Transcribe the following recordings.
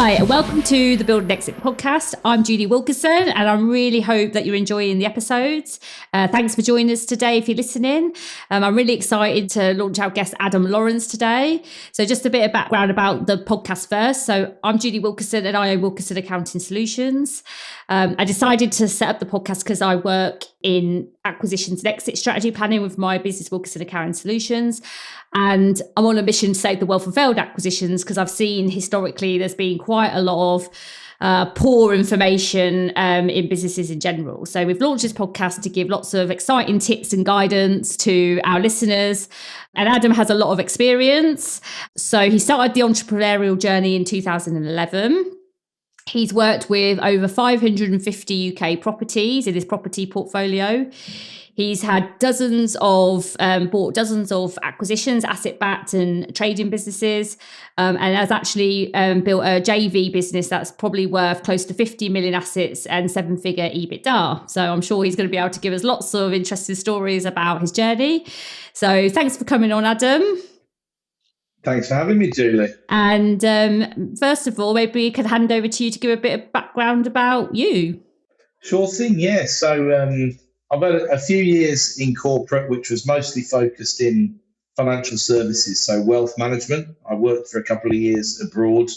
Hi, welcome to the Build and Exit podcast. I'm Judy Wilkinson, and I really hope that you're enjoying the episodes. Thanks for joining us today if you're listening. I'm really excited to launch our guest, Adam Lawrence, today. So just a bit of background about the podcast first. So I'm Judy Wilkinson, and I own Wilkinson Accounting Solutions. I decided to set up the podcast because I work in acquisitions and exit strategy planning with my business, Wilkinson Accounting Solutions. And I'm on a mission to save the wealth from failed acquisitions because I've seen historically there's been quite a lot of poor information in businesses in general. So we've launched this podcast to give lots of exciting tips and guidance to our listeners. And Adam has a lot of experience. So he started the entrepreneurial journey in 2011. He's worked with over 550 UK properties in his property portfolio. He's had bought dozens of acquisitions, asset-backed and trading businesses, and has actually built a JV business that's probably worth close to 50 million assets and seven-figure EBITDA. So I'm sure he's going to be able to give us lots of interesting stories about his journey. So thanks for coming on, Adam. Thanks for having me, Julie. And first of all, maybe we could hand over to you to give a bit of background about you. Sure thing, yeah. So I've had a few years in corporate, which was mostly focused in financial services, so wealth management. I worked for a couple of years abroad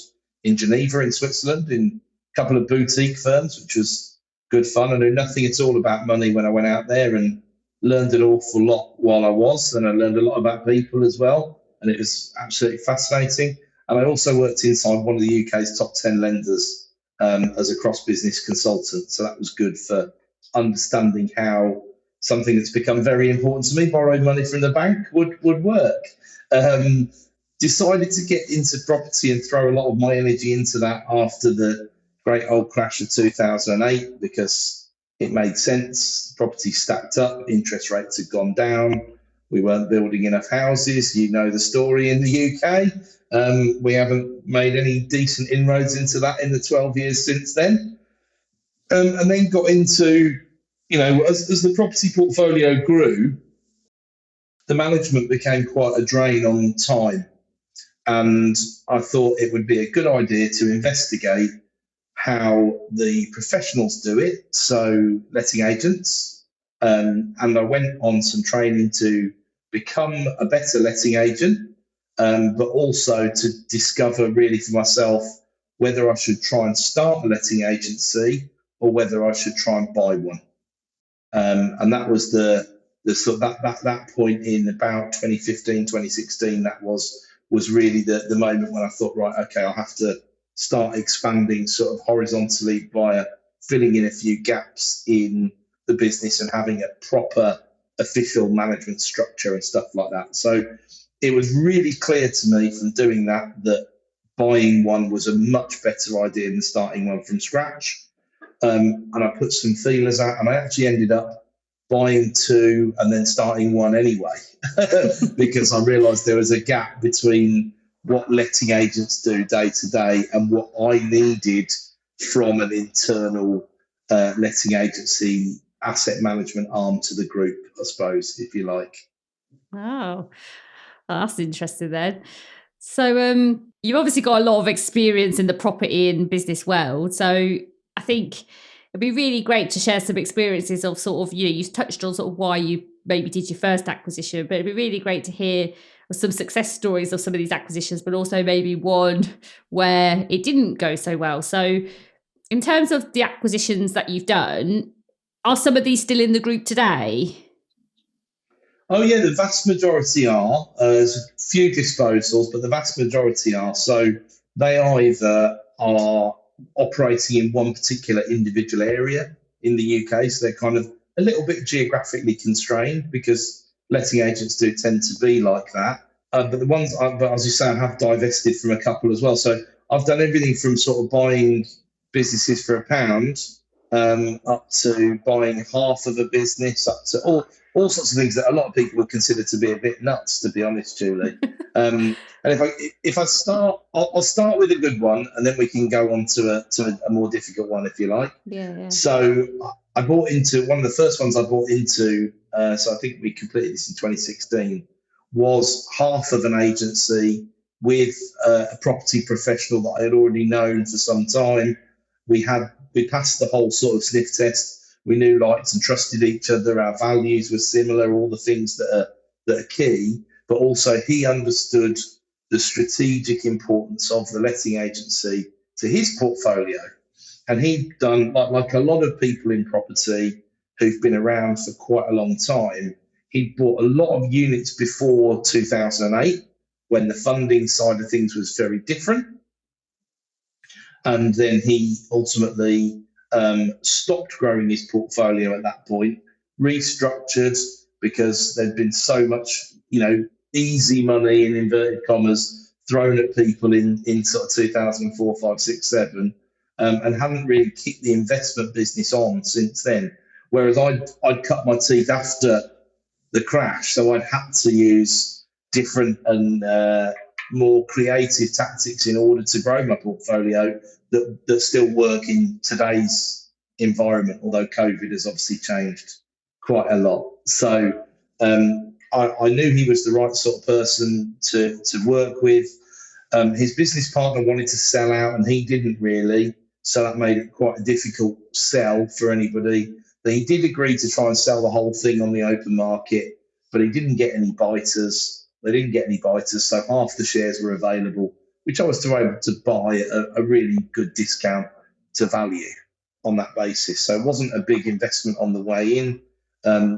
in Geneva in Switzerland in a couple of boutique firms, which was good fun. I knew nothing at all about money when I went out there and learned an awful lot while I was, and I learned a lot about people as well, and it was absolutely fascinating. And I also worked inside one of the UK's top 10 lenders as a cross-business consultant, so that was good for understanding how something that's become very important to me, borrowing money from the bank, would work. Decided to get into property and throw a lot of my energy into that after the great old crash of 2008 because it made sense. Property stacked up, interest rates had gone down, we weren't building enough houses. You know the story in the UK. We haven't made any decent inroads into that in the 12 years since then. And then got into, as the property portfolio grew, the management became quite a drain on time. And I thought it would be a good idea to investigate how the professionals do it, so letting agents. And I went on some training to become a better letting agent, but also to discover really for myself whether I should try and start a letting agency or whether I should try and buy one. And that was the sort of that point in about 2015, 2016, that was really the moment when I thought, right, okay, I'll have to start expanding sort of horizontally via filling in a few gaps in the business and having a proper official management structure and stuff like that. So it was really clear to me from doing that buying one was a much better idea than starting one from scratch. And I put some feelers out, and I actually ended up buying two and then starting one anyway, because I realised there was a gap between what letting agents do day to day and what I needed from an internal letting agency asset management arm to the group, I suppose, if you like. Oh, that's interesting then. So you've obviously got a lot of experience in the property and business world. So I think it'd be really great to share some experiences of sort of, you've touched on sort of why you maybe did your first acquisition, but it'd be really great to hear some success stories of some of these acquisitions, but also maybe one where it didn't go so well. So in terms of the acquisitions that you've done, are some of these still in the group today? Oh, yeah, the vast majority are. There's a few disposals, but the vast majority are. So they either are operating in one particular individual area in the UK, so they're kind of a little bit geographically constrained because letting agents do tend to be like that. But the ones, but as you say, I have divested from a couple as well. So I've done everything from sort of buying businesses for £1 up to buying half of a business, up to all sorts of things that a lot of people would consider to be a bit nuts, to be honest, Julie. And if I start, I'll start with a good one, and then we can go on to a more difficult one, if you like. Yeah. So I bought into one of the first ones I bought into. So I think we completed this in 2016. Was half of an agency with a property professional that I had already known for some time. We passed the whole sort of sniff test. We knew, liked, and trusted each other. Our values were similar. All the things that are key. But also, he understood the strategic importance of the letting agency to his portfolio. And he'd done, like a lot of people in property who've been around for quite a long time, he'd bought a lot of units before 2008 when the funding side of things was very different. And then he ultimately stopped growing his portfolio at that point, restructured because there'd been so much, easy money in inverted commas thrown at people in sort of 2004, 5, 6, 7, and hadn't really kicked the investment business on since then. Whereas I'd cut my teeth after the crash, so I'd had to use different and more creative tactics in order to grow my portfolio that still work in today's environment, although COVID has obviously changed quite a lot. So I knew he was the right sort of person to work with. His business partner wanted to sell out and he didn't really, so that made it quite a difficult sell for anybody. But he did agree to try and sell the whole thing on the open market, but he didn't get any biters. They didn't get any biters, so half the shares were available, which I was able to buy at a really good discount to value on that basis. So it wasn't a big investment on the way in.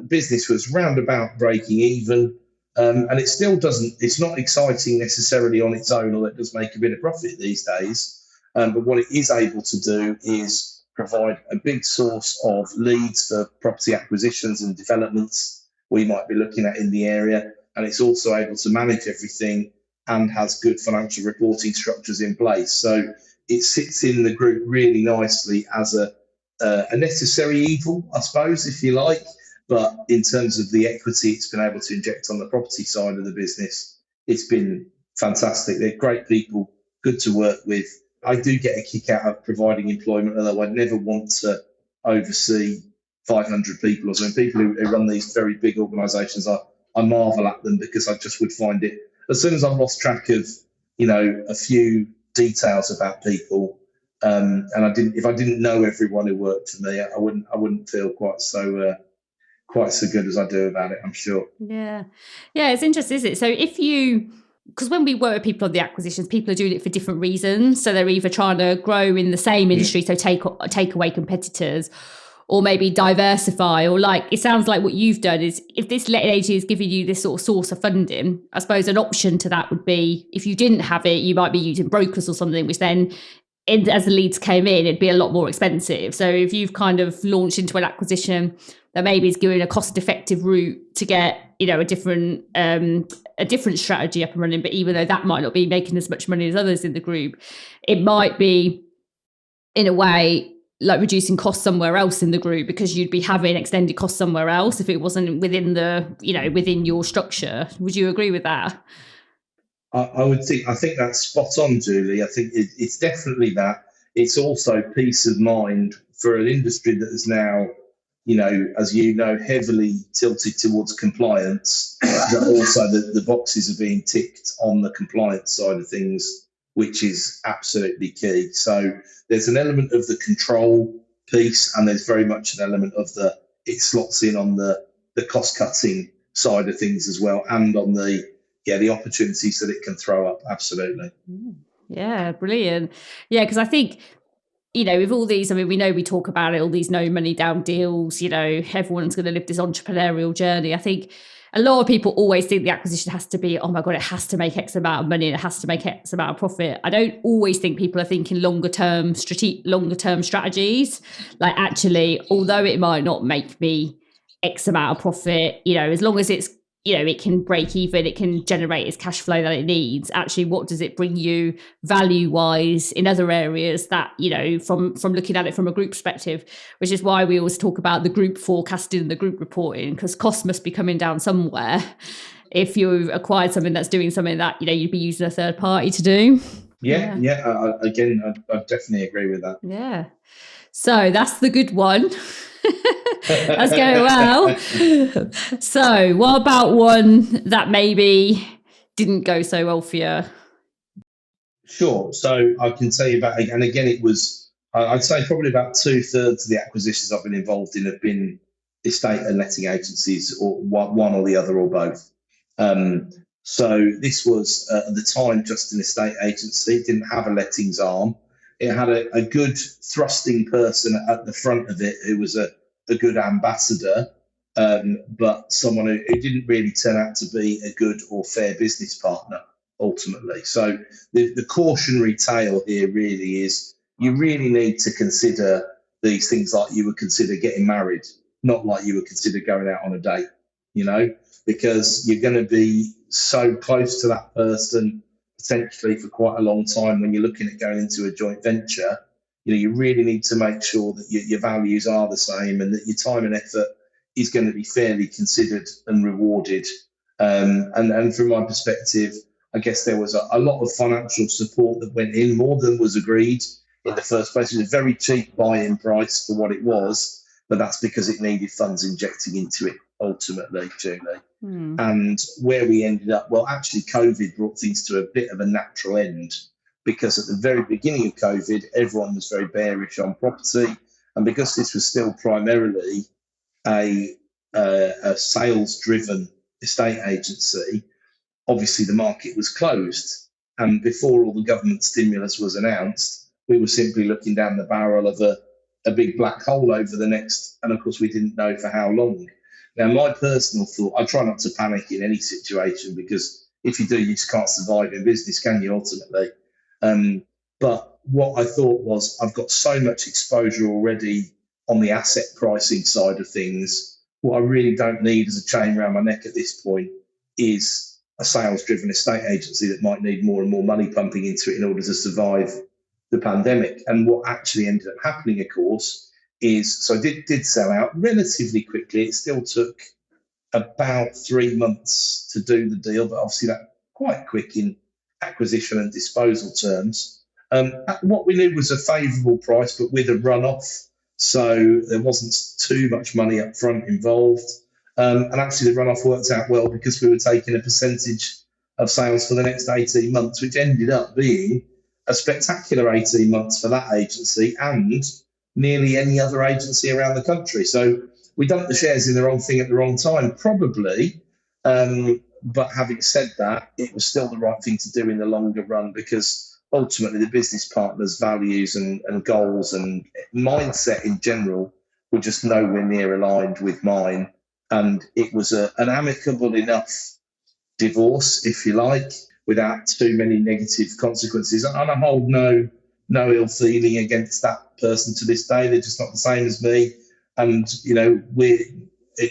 Business was round about breaking even, and it still doesn't, it's not exciting necessarily on its own, although it does make a bit of profit these days. But what it is able to do is provide a big source of leads for property acquisitions and developments we might be looking at in the area. And it's also able to manage everything and has good financial reporting structures in place. So it sits in the group really nicely as a necessary evil, I suppose, if you like. But in terms of the equity it's been able to inject on the property side of the business, it's been fantastic. They're great people, good to work with. I do get a kick out of providing employment, although I'd never want to oversee 500 people or something. People who run these very big organisations, I marvel at them because I just would find it, as soon as I've lost track of, a few details about people, and if I didn't know everyone who worked for me, I wouldn't feel quite so good as I do about it, I'm sure. Yeah, it's interesting, isn't it? So because when we work with people on the acquisitions, people are doing it for different reasons. So they're either trying to grow in the same industry, so take away competitors, or maybe diversify, or like it sounds like what you've done is, if this letting agency is giving you this sort of source of funding, I suppose an option to that would be, if you didn't have it, you might be using brokers or something, which then as the leads came in, it'd be a lot more expensive. So if you've kind of launched into an acquisition that maybe is giving a cost-effective route to get, a different strategy up and running, but even though that might not be making as much money as others in the group, it might be, in a way, like reducing costs somewhere else in the group, because you'd be having extended costs somewhere else if it wasn't within within your structure. Would you agree with that? I think that's spot on, Julie. I think it's definitely that. It's also peace of mind for an industry that is now, as heavily tilted towards compliance, that also the boxes are being ticked on the compliance side of things, which is absolutely key. So there's an element of the control piece, and there's very much an element of it slots in on the cost cutting side of things as well, and on the opportunities that it can throw up. Absolutely. Yeah, brilliant. Yeah, because I think, with all these, we know we talk about it, all these no money down deals, everyone's going to live this entrepreneurial journey. I think a lot of people always think the acquisition has to be, oh my God, it has to make X amount of money and it has to make X amount of profit. I don't always think people are thinking longer term strategies. Like, actually, although it might not make me X amount of profit, as long as it's, it can break even, it can generate its cash flow that it needs. Actually, what does it bring you value wise in other areas that, from looking at it from a group perspective, which is why we always talk about the group forecasting and the group reporting, because costs must be coming down somewhere if you've acquired something that's doing something that, you'd be using a third party to do. Yeah. I definitely agree with that. Yeah. So that's the good one. That's going well. So what about one that maybe didn't go so well for you? Sure. So I can tell you about, and again, it was, I'd say probably about two-thirds of the acquisitions I've been involved in have been estate and letting agencies, or one or the other, or both. Um, so this was at the time just an estate agency, it didn't have a lettings arm. It had a good thrusting person at the front of it who was a good ambassador, but someone who didn't really turn out to be a good or fair business partner ultimately. So the cautionary tale here really is you really need to consider these things like you would consider getting married, not like you would consider going out on a date, you know, because you're going to be so close to that person potentially for quite a long time when you're looking at going into a joint venture. You know, you really need to make sure that your values are the same and that your time and effort is going to be fairly considered and rewarded. And from my perspective, I guess there was a lot of financial support that went in, more than was agreed in the first place. It was a very cheap buy-in price for what it was, but that's because it needed funds injecting into it ultimately, Julie. And where we ended up, well, actually, COVID brought things to a bit of a natural end because at the very beginning of COVID, everyone was very bearish on property. And because this was still primarily a, a sales-driven estate agency, obviously the market was closed. And before all the government stimulus was announced, we were simply looking down the barrel of a big black hole over the next, and of course, we didn't know for how long. Now, my personal thought, I try not to panic in any situation because if you do, you just can't survive in business, can you, ultimately? But what I thought was, I've got so much exposure already on the asset pricing side of things. What I really don't need as a chain around my neck at this point is a sales driven estate agency that might need more and more money pumping into it in order to survive the pandemic. And what actually ended up happening, of course, is so I did sell out relatively quickly. It still took about 3 months to do the deal, but obviously that quite quick in acquisition and disposal terms. What we knew was a favourable price, but with a runoff, so there wasn't too much money up front involved. And actually, the runoff worked out well because we were taking a percentage of sales for the next 18 months, which ended up being a spectacular 18 months for that agency and nearly any other agency around the country. So we dumped the shares in the wrong thing at the wrong time, probably. But having said that, it was still the right thing to do in the longer run because ultimately the business partners' values and goals and mindset in general were just nowhere near aligned with mine. And it was an amicable enough divorce, if you like, without too many negative consequences. And I hold no ill feeling against that person to this day. They're just not the same as me. And you know, we're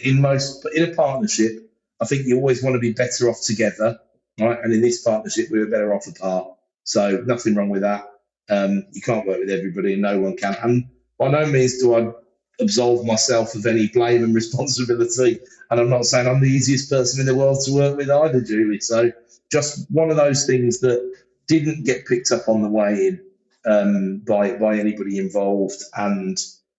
in a partnership. I think you always want to be better off together, right? And in this partnership, we were better off apart. So nothing wrong with that. You can't work with everybody, and no one can. And by no means do I absolve myself of any blame and responsibility. And I'm not saying I'm the easiest person in the world to work with either, Julie. So just one of those things that didn't get picked up on the way in by anybody involved. And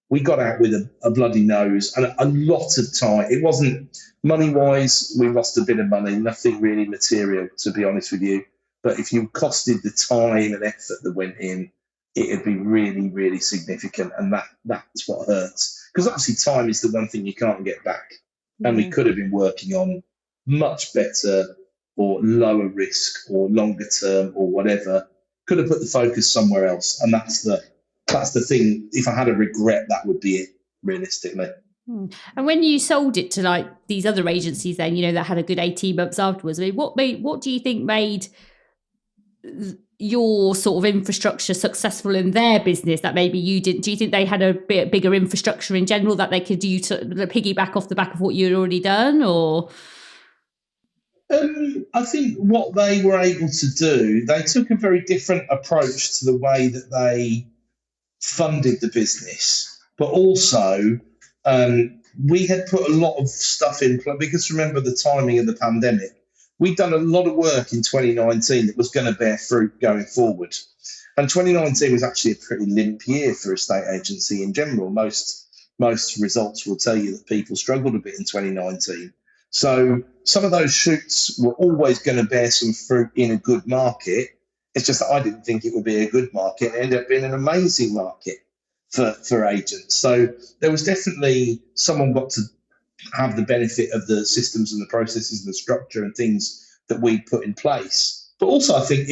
we got out with a bloody nose and a lot of time. It wasn't money-wise, we lost a bit of money, nothing really material, to be honest with you. But if you costed the time and effort that went in, it'd be really, really significant. And that's what hurts. Because obviously time is the one thing you can't get back. And we could have been working on much better or lower risk or longer term or whatever. Could have put the focus somewhere else. And that's the thing. If I had a regret, that would be it, realistically. And when you sold it to like these other agencies then, you know, that had a good 18 months afterwards, I mean, what do you think made your sort of infrastructure successful in their business that maybe you didn't? Do you think they had a bit bigger infrastructure in general that they could do to piggyback off the back of what you'd already done, or? I think what they were able to do, they took a very different approach to the way that they funded the business, but also we had put a lot of stuff in place because remember the timing of the pandemic. We'd done a lot of work in 2019 that was going to bear fruit going forward. And 2019 was actually a pretty limp year for a estate agency in general. Most results will tell you that people struggled a bit in 2019. So some of those shoots were always going to bear some fruit in a good market. It's just that I didn't think it would be a good market. It ended up being an amazing market for agents. So there was definitely someone got to have the benefit of the systems and the processes and the structure and things that we put in place. But also, I think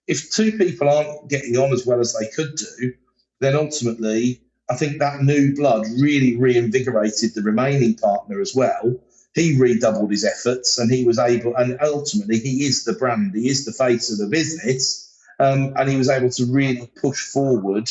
if two people aren't getting on as well as they could do, then ultimately, I think that new blood really reinvigorated the remaining partner as well. He redoubled his efforts, and he was able, and ultimately, he is the brand, he is the face of the business, and he was able to really push forward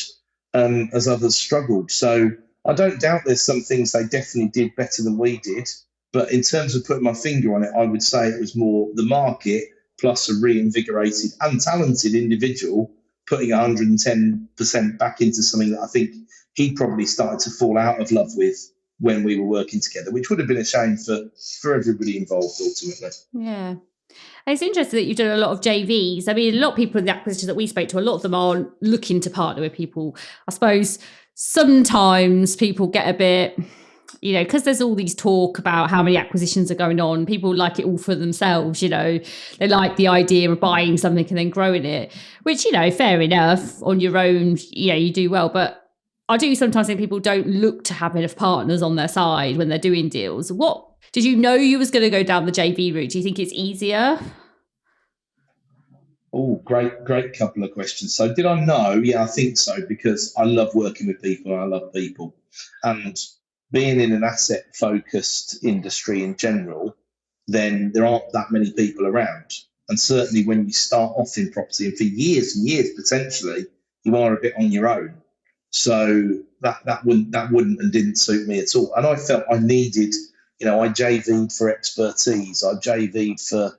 as others struggled. So I don't doubt there's some things they definitely did better than we did. But in terms of putting my finger on it, I would say it was more the market plus a reinvigorated and talented individual putting 110% back into something that I think he probably started to fall out of love with when we were working together, which would have been a shame for everybody involved ultimately. Yeah. And it's interesting that you've done a lot of JVs. I mean, a lot of people in the acquisitions that we spoke to, a lot of them are looking to partner with people. I suppose sometimes people get a bit, because there's all these talk about how many acquisitions are going on. People like it all for themselves, They like the idea of buying something and then growing it, which, fair enough. On your own, you do well. But I do sometimes think people don't look to have enough partners on their side when they're doing deals. What did you know you was going to go down the JV route? Do you think it's easier? Oh, great couple of questions. So did I know? Yeah, I think so, because I love working with people and I love people. And being in an asset focused industry in general, then there aren't that many people around. And certainly when you start off in property and for years and years potentially, you are a bit on your own. So that wouldn't and didn't suit me at all. And I felt I needed, I JV'd for expertise. I JV'd for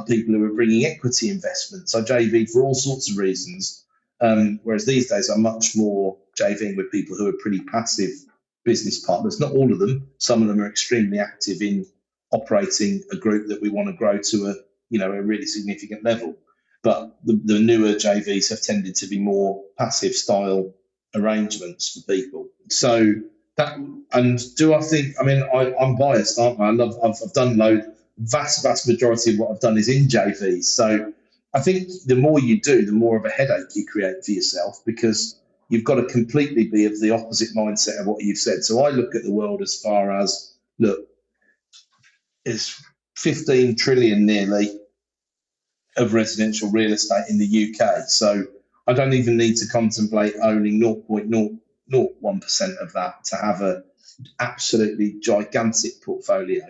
people who were bringing equity investments. I JV'd for all sorts of reasons. Whereas these days I'm much more JVing with people who are pretty passive business partners. Not all of them. Some of them are extremely active in operating a group that we want to grow to a really significant level. But the newer JVs have tended to be more passive style arrangements for people. So that, and do I think? I mean, I'm biased, aren't I? I've done vast majority of what I've done is in JVs. So I think the more you do, the more of a headache you create for yourself, because you've got to completely be of the opposite mindset of what you've said. So I look at the world as far as, look, it's 15 trillion nearly of residential real estate in the UK. So I don't even need to contemplate owning 0.001% of that to have a absolutely gigantic portfolio.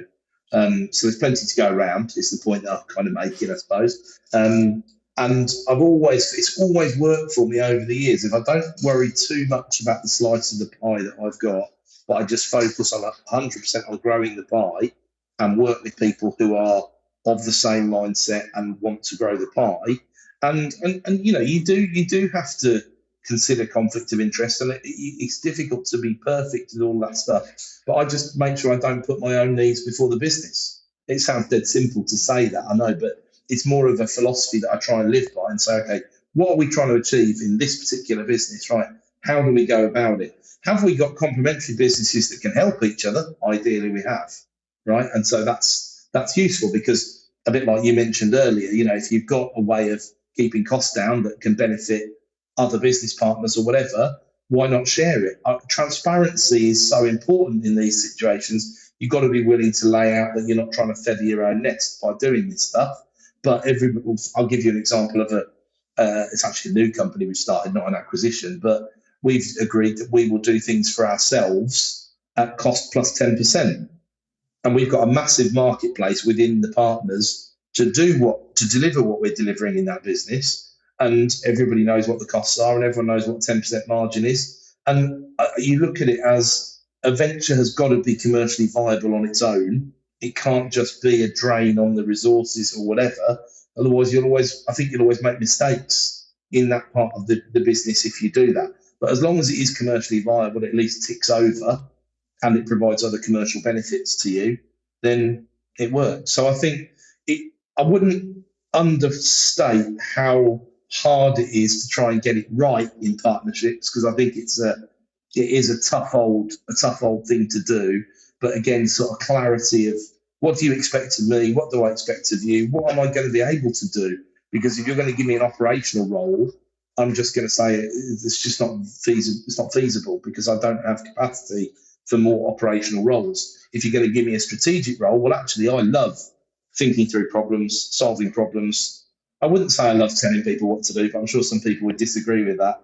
So there's plenty to go around, is the point that I'm kind of making, I suppose. And it's always worked for me over the years. If I don't worry too much about the slice of the pie that I've got, but I just focus on 100% on growing the pie and work with people who are of the same mindset and want to grow the pie. And you do have to consider conflict of interest, and it's difficult to be perfect and all that stuff. But I just make sure I don't put my own needs before the business. It sounds dead simple to say that, I know, but it's more of a philosophy that I try and live by and say, okay, what are we trying to achieve in this particular business, right? How do we go about it? Have we got complementary businesses that can help each other? Ideally, we have, right? And so that's useful, because a bit like you mentioned earlier, if you've got a way of keeping costs down that can benefit other business partners or whatever, why not share it? Transparency is so important in these situations. You've got to be willing to lay out that you're not trying to feather your own nest by doing this stuff. But I'll give you an example of it's actually a new company we've started, not an acquisition, but we've agreed that we will do things for ourselves at cost plus 10%. And we've got a massive marketplace within the partners to deliver what we're delivering in that business. And everybody knows what the costs are, and everyone knows what 10% margin is. And you look at it as a venture has got to be commercially viable on its own. It can't just be a drain on the resources or whatever. Otherwise, you'll always make mistakes in that part of the business if you do that. But as long as it is commercially viable, it at least ticks over and it provides other commercial benefits to you, then it works. So I think I wouldn't understate how hard it is to try and get it right in partnerships, because I think it is a tough old thing to do. But again, sort of clarity of what do you expect of me? What do I expect of you? What am I going to be able to do Because if you're going to give me an operational role, I'm just going to say it's just not feasible. It's not feasible because I don't have capacity for more operational roles. If you're going to give me a strategic role, well, actually, I love thinking through problems, solving problems. I wouldn't say I love telling people what to do, but I'm sure some people would disagree with that.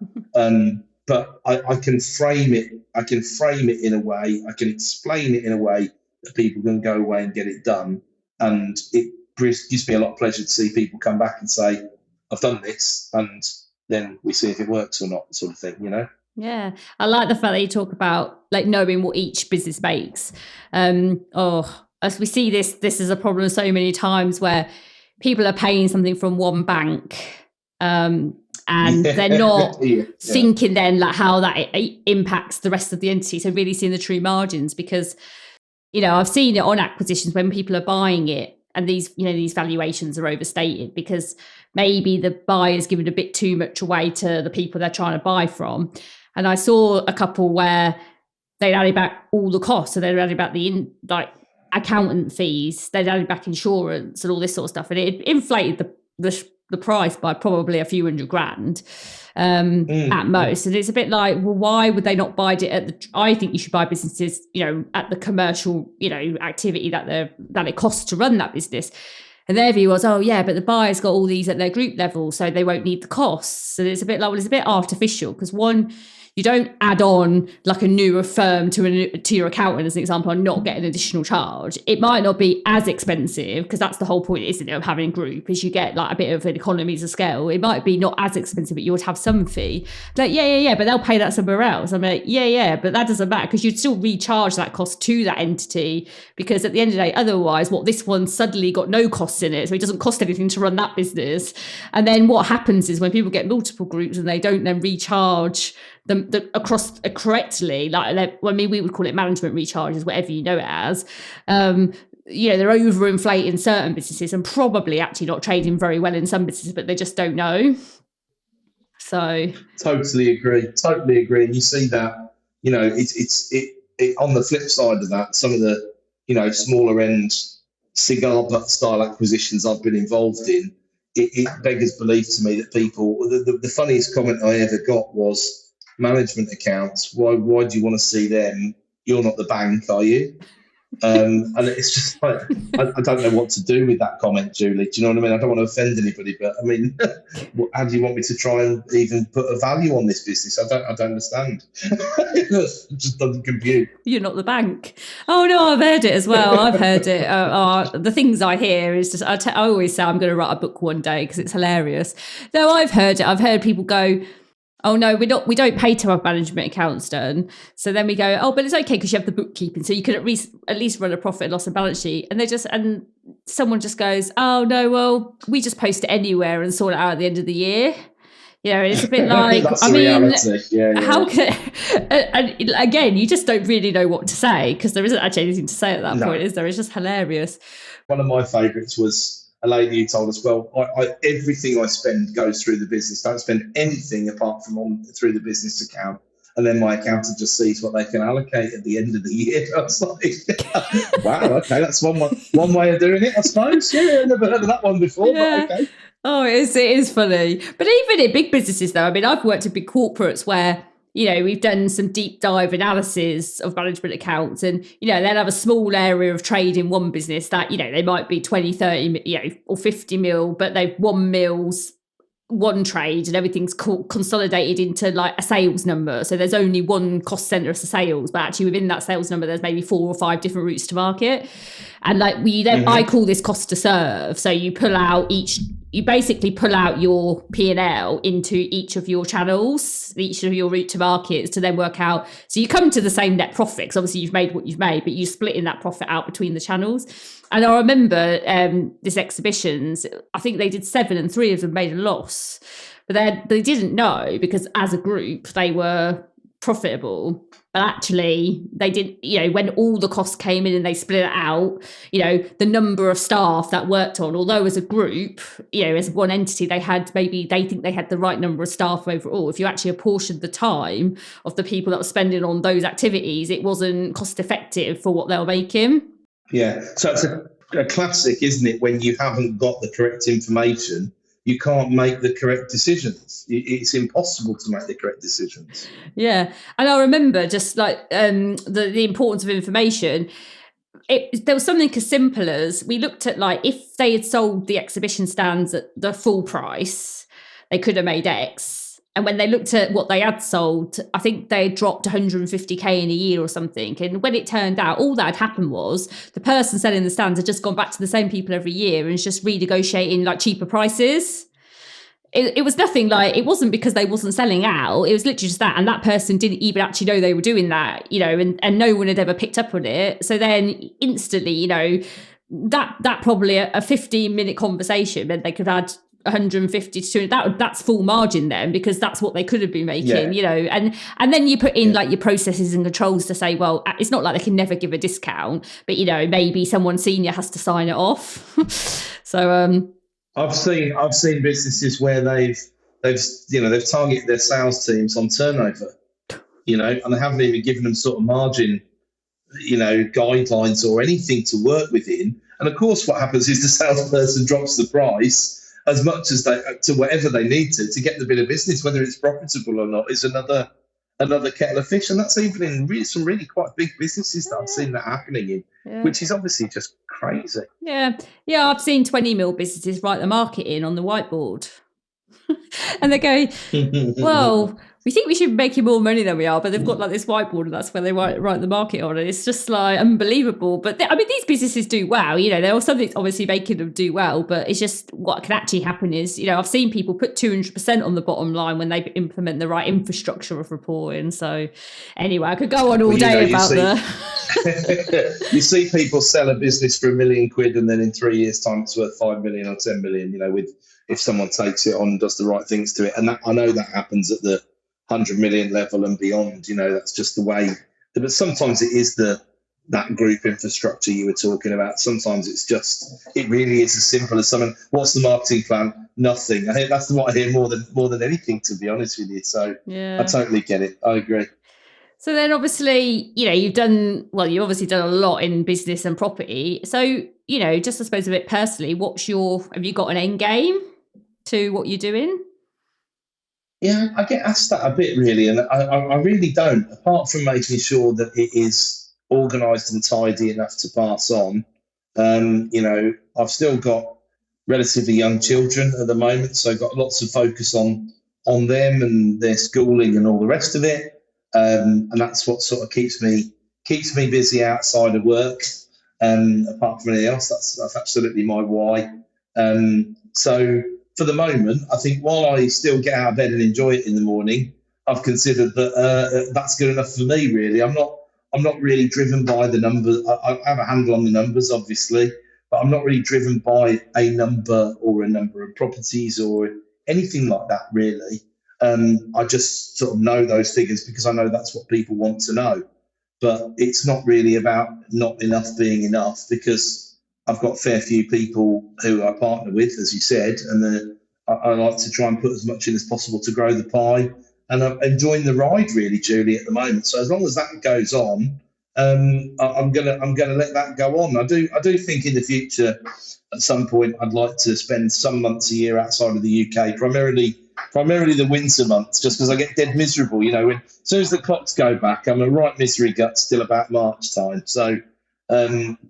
But I can frame it. I can frame it in a way. I can explain it in a way that people can go away and get it done. And it gives me a lot of pleasure to see people come back and say, "I've done this," and then we see if it works or not, sort of thing. Yeah, I like the fact that you talk about like knowing what each business makes. As we see this is a problem so many times where people are paying something from one bank, and they're not thinking then like how that impacts the rest of the entity. So really seeing the true margins, because I've seen it on acquisitions when people are buying it, and these valuations are overstated because maybe the buyer's given a bit too much away to the people they're trying to buy from. And I saw a couple where they'd added back all the costs. So they'd added back the accountant fees, they'd added back insurance and all this sort of stuff. And it inflated the price by probably a few $100,000 at most. And it's a bit like, well, why would they not buy it I think you should buy businesses, at the commercial, activity that it costs to run that business. And their view was, oh yeah, but the buyer's got all these at their group level, so they won't need the costs. And it's a bit like, well, it's a bit artificial because one, you don't add on like a newer firm to your accountant, as an example, and not get an additional charge. It might not be as expensive because that's the whole point, isn't it, of having a group, is you get like a bit of an economies of scale. It might be not as expensive, but you would have some fee. Like, yeah, but they'll pay that somewhere else. I'm like, yeah, but that doesn't matter because you'd still recharge that cost to that entity, because at the end of the day, otherwise, this one suddenly got no costs in it, so it doesn't cost anything to run that business. And then what happens is when people get multiple groups and they don't then recharge them across correctly, we would call it management recharges, whatever you know it as. They're overinflating certain businesses and probably actually not trading very well in some businesses, but they just don't know. So totally agree. And you see that, it's on the flip side of that, some of the, smaller end cigar butt style acquisitions I've been involved in, it beggars belief to me that people, the funniest comment I ever got was, management accounts, why do you want to see them? You're not the bank, are you? And it's just like, I don't know what to do with that comment, Julie. Do you know what I mean? I don't want to offend anybody, but I mean, how do you want me to try and even put a value on this business? I don't understand. It just doesn't compute. You're not the bank. Oh no, I've heard it as well. I've heard it. The things I hear is just, I always say I'm going to write a book one day because it's hilarious. No, I've heard it. I've heard people go, oh no, we don't pay to have management accounts done. So then we go, oh, but it's okay because you have the bookkeeping, so you can at least run a profit and loss and balance sheet. And someone just goes, oh no, well, we just post it anywhere and sort it out at the end of the year. It's a bit like, how can? And again, you just don't really know what to say because there isn't actually anything to say at that point, is there? It's just hilarious. One of my favourites was a lady who told us, well, everything I spend goes through the business. Don't spend anything apart from through the business account. And then my accountant just sees what they can allocate at the end of the year. I was like, wow, okay, that's one way of doing it, I suppose. Yeah, I've never heard of that one before, but okay. Oh, it is funny. But even in big businesses, though, I mean, I've worked in big corporates where, we've done some deep dive analysis of management accounts, and, they'll have a small area of trade in one business that, they might be 20, 30, or 50 mil, but they've 1 mil's one trade and everything's consolidated into like a sales number. So there's only one cost center of sales, but actually within that sales number, there's maybe 4 or 5 different routes to market. And like I call this cost to serve. So you basically pull out your P&L into each of your channels, each of your route to markets to then work out. So you come to the same net profit, because obviously you've made what you've made, but you're splitting that profit out between the channels. And I remember this exhibitions, I think they did 7 and 3 of them made a loss, but they didn't know because as a group they were profitable. But actually they did, when all the costs came in and they split it out, the number of staff that worked on, although as a group, as one entity, they think they had the right number of staff overall. If you actually apportioned the time of the people that were spending on those activities, it wasn't cost effective for what they were making. Yeah, so it's a classic, isn't it, when you haven't got the correct information you can't make the correct decisions. It's impossible to make the correct decisions. Yeah. And I remember just like the importance of information. There was something as simple as we looked at, like, if they had sold the exhibition stands at the full price, they could have made X. And when they looked at what they had sold, I think they had dropped 150K in a year or something. And when it turned out, all that had happened was the person selling the stands had just gone back to the same people every year and just renegotiating like cheaper prices. It was nothing like, it wasn't because they wasn't selling out. It was literally just that. And that person didn't even actually know they were doing that, you know, and no one had ever picked up on it. So then instantly, you know, that probably a 15-minute conversation meant they could add 150 to 200. That's full margin then, because that's what they could have been making, you know. And then you put in like your processes and controls to say, well, it's not like they can never give a discount, but, you know, maybe someone senior has to sign it off. So I've seen businesses where they've targeted their sales teams on turnover, you know, and they haven't even given them sort of margin, you know, guidelines or anything to work within. And of course, what happens is the salesperson drops the price as much as to whatever they need to get the bit of business, whether it's profitable or not, is another kettle of fish. And that's even in some really quite big businesses that I've seen that happening in, which is obviously just crazy. Yeah. I've seen 20 mil businesses write the market in on the whiteboard. And they go, well, we think we should be making more money than we are, but they've got like this whiteboard and that's where they write the market on. And it's just like unbelievable. But I mean, these businesses do well, you know, there was something obviously making them do well, but it's just what can actually happen is, you know, I've seen people put 200% on the bottom line when they implement the right infrastructure of reporting. So anyway, I could go on all day about you see people sell a business for £1 million and then in 3 years' time it's worth 5 million or 10 million, you know, if someone takes it on and does the right things to it. And I know that happens at the 100 million level and beyond, you know, that's just the way. But sometimes it is that group infrastructure you were talking about. Sometimes it really is as simple as someone, what's the marketing plan? Nothing. I think that's what I hear more than anything, to be honest with you. So I totally get it. I agree. So then obviously, you know, you've obviously done a lot in business and property. So, you know, just I suppose a bit personally, have you got an end game to what you're doing? Yeah, I get asked that a bit, really, and I really don't, apart from making sure that it is organised and tidy enough to pass on. You know, I've still got relatively young children at the moment, so I've got lots of focus on them and their schooling and all the rest of it. And that's what sort of keeps me busy outside of work. Apart from anything else, that's absolutely my why. So for the moment, I think while I still get out of bed and enjoy it in the morning, I've considered that that's good enough for me. Really, I'm not really driven by the numbers. I have a handle on the numbers, obviously, but I'm not really driven by a number or a number of properties or anything like that, really. I just sort of know those figures because I know that's what people want to know. But it's not really about not enough being enough, because I've got a fair few people who I partner with, as you said, and I like to try and put as much in as possible to grow the pie. And I'm enjoying the ride, really, Julie, at the moment. So as long as that goes on, I'm gonna let that go on. I do think in the future, at some point, I'd like to spend some months a year outside of the UK, primarily the winter months, just because I get dead miserable. You know, as soon as the clocks go back, I'm a right misery gut still about March time. So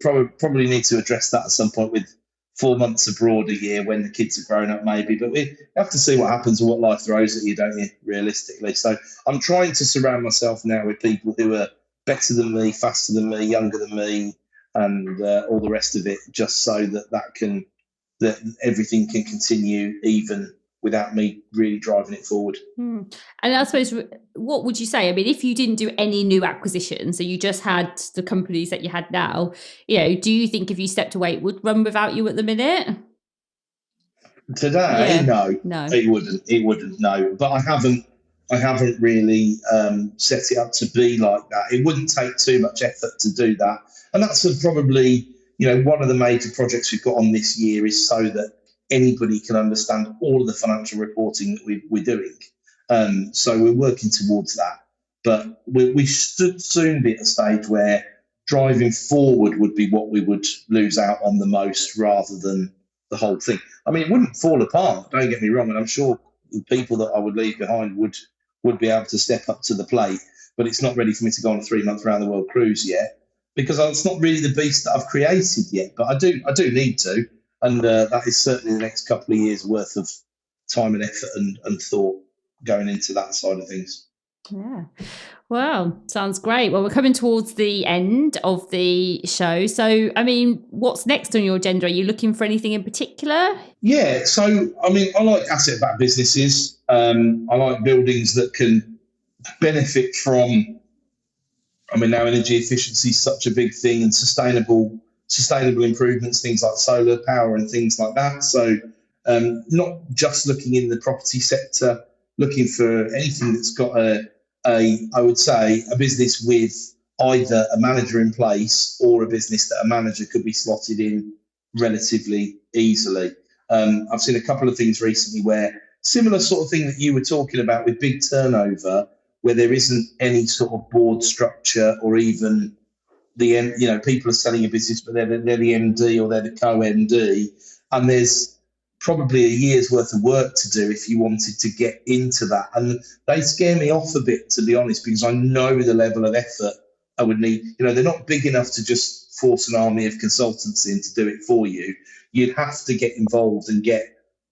probably need to address that at some point with 4 months abroad a year when the kids are grown up, maybe. But we have to see what happens and what life throws at you, don't you, realistically? So I'm trying to surround myself now with people who are better than me, faster than me, younger than me, and all the rest of it, just so that everything can continue even without me really driving it forward. And I suppose, what would you say? I mean, if you didn't do any new acquisitions, so you just had the companies that you had now, you know, do you think if you stepped away, it would run without you at the minute? Today, no, it wouldn't, no. But I haven't really set it up to be like that. It wouldn't take too much effort to do that. And that's probably, you know, one of the major projects we've got on this year is so that anybody can understand all of the financial reporting that we're doing. So we're working towards that. But we should soon be at a stage where driving forward would be what we would lose out on the most, rather than the whole thing. I mean, it wouldn't fall apart, don't get me wrong, and I'm sure the people that I would leave behind would be able to step up to the plate, but it's not ready for me to go on a 3-month round the world cruise yet, because it's not really the beast that I've created yet, but I do need to, and that is certainly the next couple of years worth of time and effort and thought going into that side of things. Yeah. Well, sounds great. Well, we're coming towards the end of the show. So, I mean, what's next on your agenda? Are you looking for anything in particular? Yeah, so I mean, I like asset-backed businesses. I like buildings that can benefit from. I mean, now energy efficiency is such a big thing, and sustainable improvements, things like solar power and things like that. So, not just looking in the property sector, looking for anything that's got I would say, a business with either a manager in place or a business that a manager could be slotted in relatively easily. I've seen a couple of things recently where similar sort of thing that you were talking about with big turnover, where there isn't any sort of board structure or even people are selling a business, but they're the MD or they're the co-MD, and there's probably a year's worth of work to do if you wanted to get into that. And they scare me off a bit, to be honest, because I know the level of effort I would need. They're not big enough to just force an army of consultants in to do it for you. You'd have to get involved and get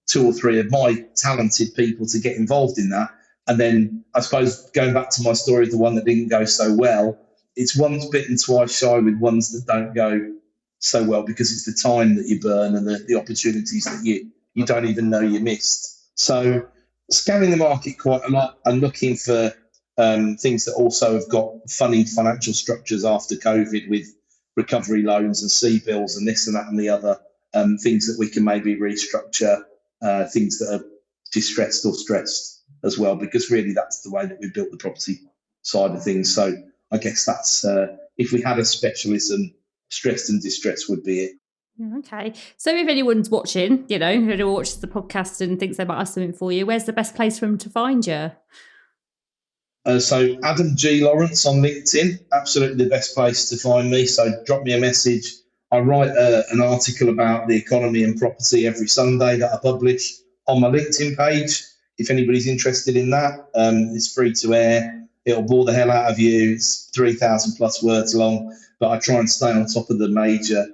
2 or 3 of my talented people to get involved in that. And then I suppose going back to my story of the one that didn't go so well, it's once bitten, twice shy with ones that don't go so well, because it's the time that you burn and the opportunities that you don't even know you missed. So scanning the market quite a lot and looking for things that also have got funny financial structures after COVID, with recovery loans and C-bills and this and that and the other, things that we can maybe restructure, things that are distressed or stressed as well, because really that's the way that we built the property side of things. So I guess that's, if we had a specialism, stressed and distressed would be it. Okay. So if anyone's watching, who watches the podcast and thinks they might have something for you, where's the best place for them to find you? So Adam G. Lawrence on LinkedIn, absolutely the best place to find me. So drop me a message. I write an article about the economy and property every Sunday that I publish on my LinkedIn page. If anybody's interested in that, it's free to air. It'll bore the hell out of you. It's 3,000 plus words long, but I try and stay on top of the major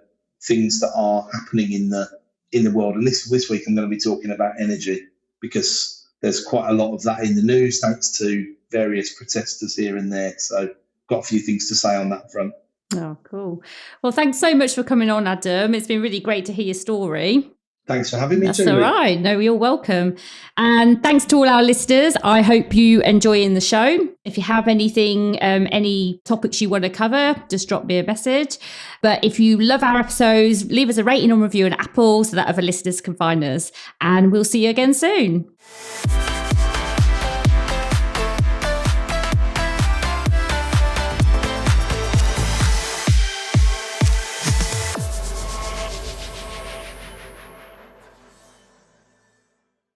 things that are happening in the world. And this week I'm going to be talking about energy, because there's quite a lot of that in the news, thanks to various protesters here and there. So got a few things to say on that front. Oh, cool. Well, thanks so much for coming on, Adam. It's been really great to hear your story. Thanks for having me. That's all right. No, you're welcome. And thanks to all our listeners. I hope you enjoying the show. If you have anything, any topics you want to cover, just drop me a message. But if you love our episodes, leave us a rating and review on Apple so that other listeners can find us. And we'll see you again soon.